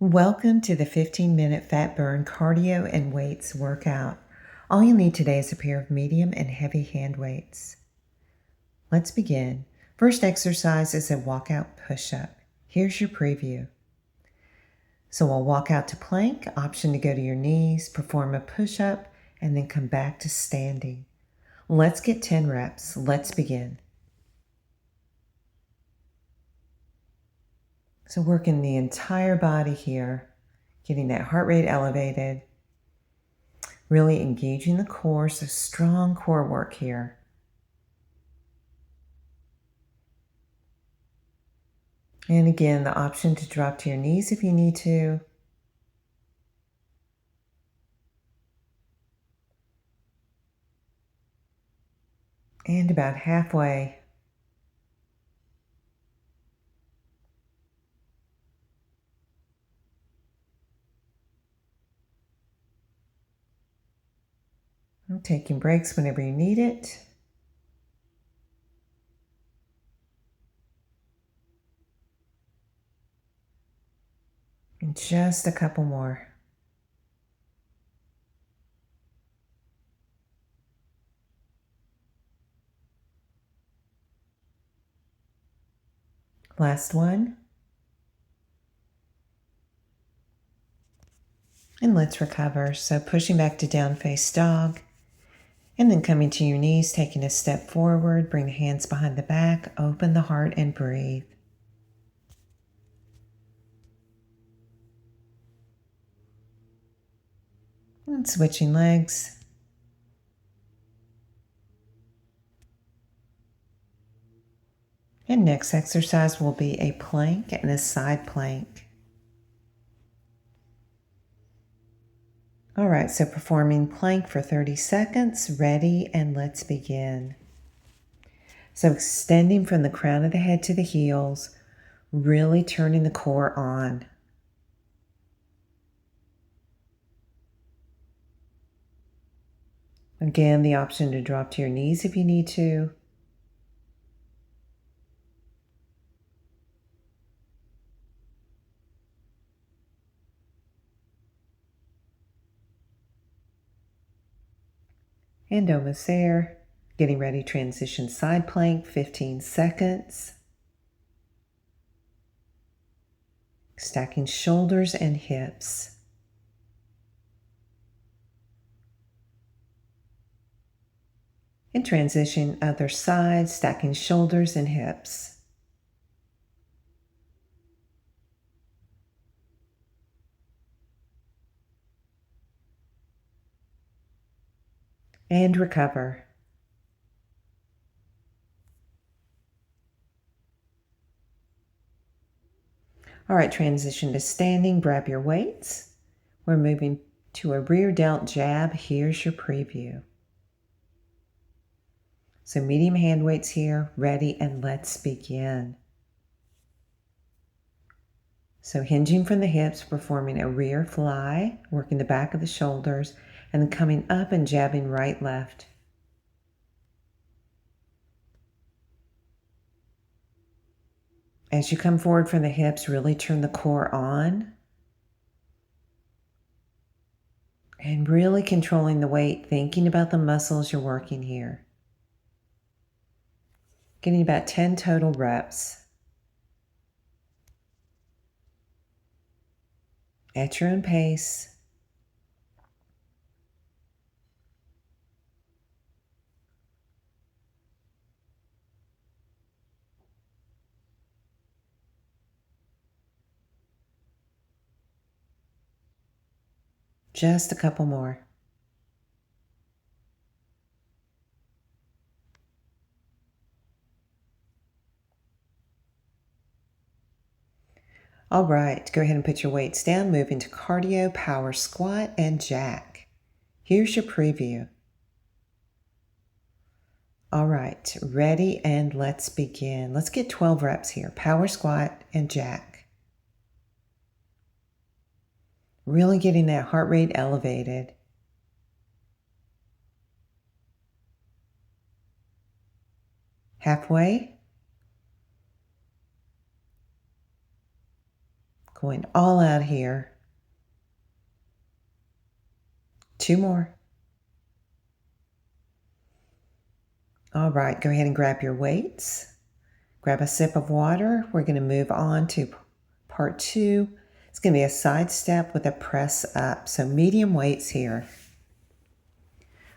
Welcome to the 15-minute fat burn cardio and weights workout. All you'll need today is a pair of medium and heavy hand weights. Let's begin. First exercise is a walkout push-up. Here's your preview. So we'll walk out to plank, option to go to your knees, perform a push-up, and then come back to standing. Let's get 10 reps. Let's begin. So working the entire body here, getting that heart rate elevated, really engaging the core, so strong core work here. And again, the option to drop to your knees if you need to. And about halfway. Taking breaks whenever you need it. And just a couple more. Last one. And let's recover. So pushing back to down face dog. And then coming to your knees, taking a step forward, bring the hands behind the back, open the heart and breathe. And switching legs. And next exercise will be a plank and a side plank. All right, so performing plank for 30 seconds, ready, and let's begin. So extending from the crown of the head to the heels, really turning the core on. Again, the option to drop to your knees if you need to. And almost there. Getting ready, transition side plank, 15 seconds. Stacking shoulders and hips. And transition other side, stacking shoulders and hips. And recover. All right, transition to standing, grab your weights. We're moving to a rear delt jab. Here's your preview. So medium hand weights here, ready, and let's begin. So hinging from the hips, performing a rear fly, working the back of the shoulders, and then coming up and jabbing right, left. As you come forward from the hips, really turn the core on. And really controlling the weight, thinking about the muscles you're working here. Getting about 10 total reps. At your own pace. Just a couple more. All right, go ahead and put your weights down, move into cardio, power squat, and jack. Here's your preview. All right, ready, and let's begin. Let's get 12 reps here. Power squat and jack. Really getting that heart rate elevated. Halfway. Going all out here. 2 more. All right, go ahead and grab your weights. Grab a sip of water. We're going to move on to part 2. It's going to be a side step with a press up. So medium weights here.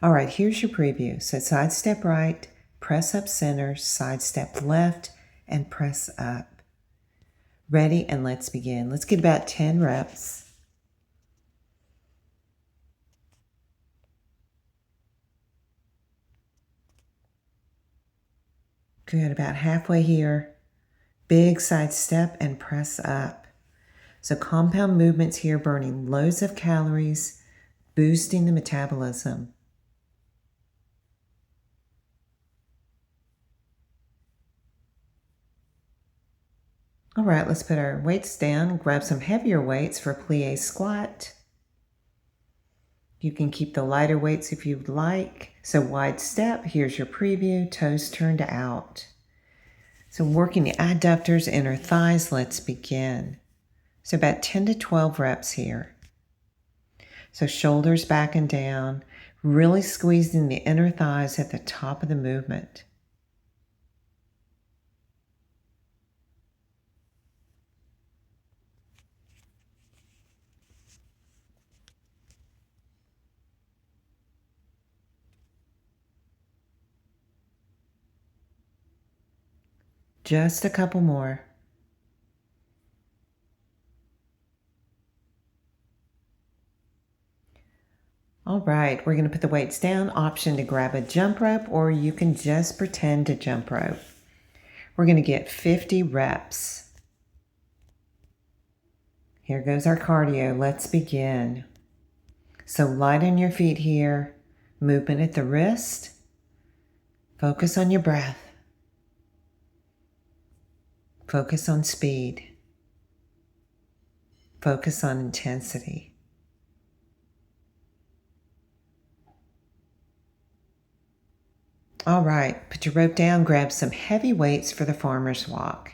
All right, here's your preview. So side step right, press up center, side step left, and press up. Ready, and let's begin. Let's get about 10 reps. Good, about halfway here. Big side step and press up. So compound movements here, burning loads of calories, boosting the metabolism. All right, let's put our weights down. Grab some heavier weights for plie squat. You can keep the lighter weights if you'd like. So wide step, here's your preview, toes turned out. So working the adductors, inner thighs, let's begin. So about 10 to 12 reps here. So shoulders back and down, really squeezing the inner thighs at the top of the movement. Just a couple more. All right, we're going to put the weights down. Option to grab a jump rope, or you can just pretend to jump rope. We're going to get 50 reps. Here goes our cardio. Let's begin. So light on your feet here. Movement at the wrist. Focus on your breath. Focus on speed. Focus on intensity. All right, put your rope down, grab some heavy weights for the farmer's walk.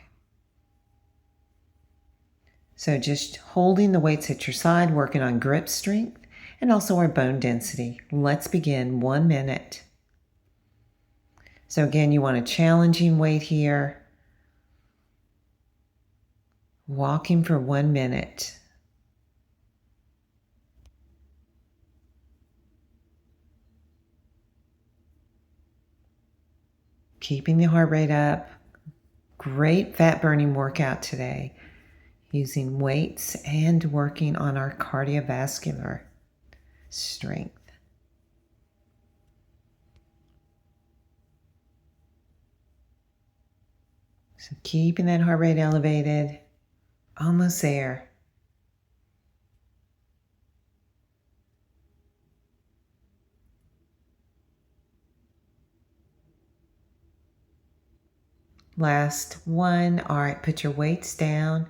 So just holding the weights at your side, working on grip strength and also our bone density. Let's begin. 1 minute. So again, you want a challenging weight here. Walking for 1 minute. Keeping the heart rate up. Great fat burning workout today. Using weights and working on our cardiovascular strength. So keeping that heart rate elevated. Almost there. Last one. All right, put your weights down.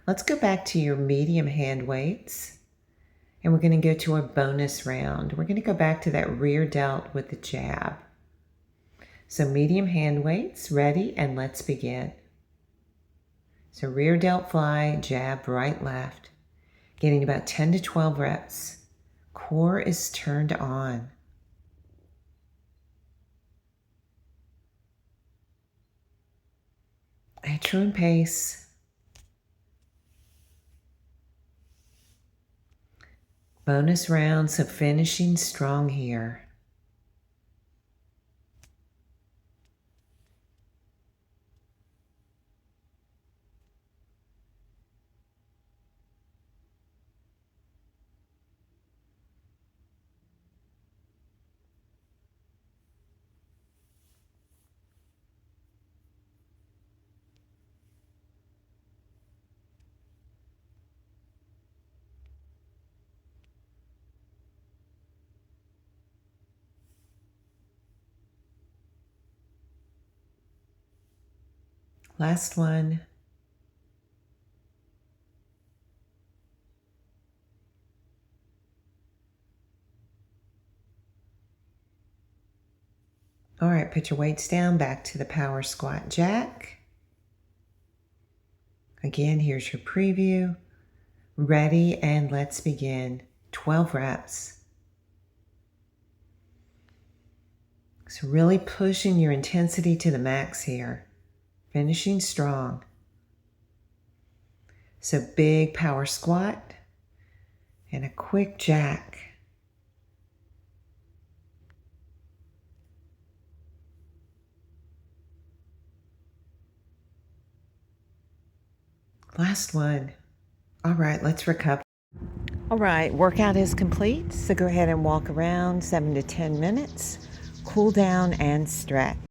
Let's go back to your medium hand weights. And we're going to go to our bonus round. We're going to go back to that rear delt with the jab. So medium hand weights, ready, and let's begin. So rear delt fly, jab, right, left. Getting about 10 to 12 reps. Core is turned on. At your own pace. Bonus round, so finishing strong here. Last one. All right, put your weights down, back to the power squat jack. Again, here's your preview. Ready, and let's begin. 12 reps. So really pushing your intensity to the max here. Finishing strong. So big power squat and a quick jack. Last one. All right, let's recover. All right, workout is complete. So go ahead and walk around 7 to 10 minutes. Cool down and stretch.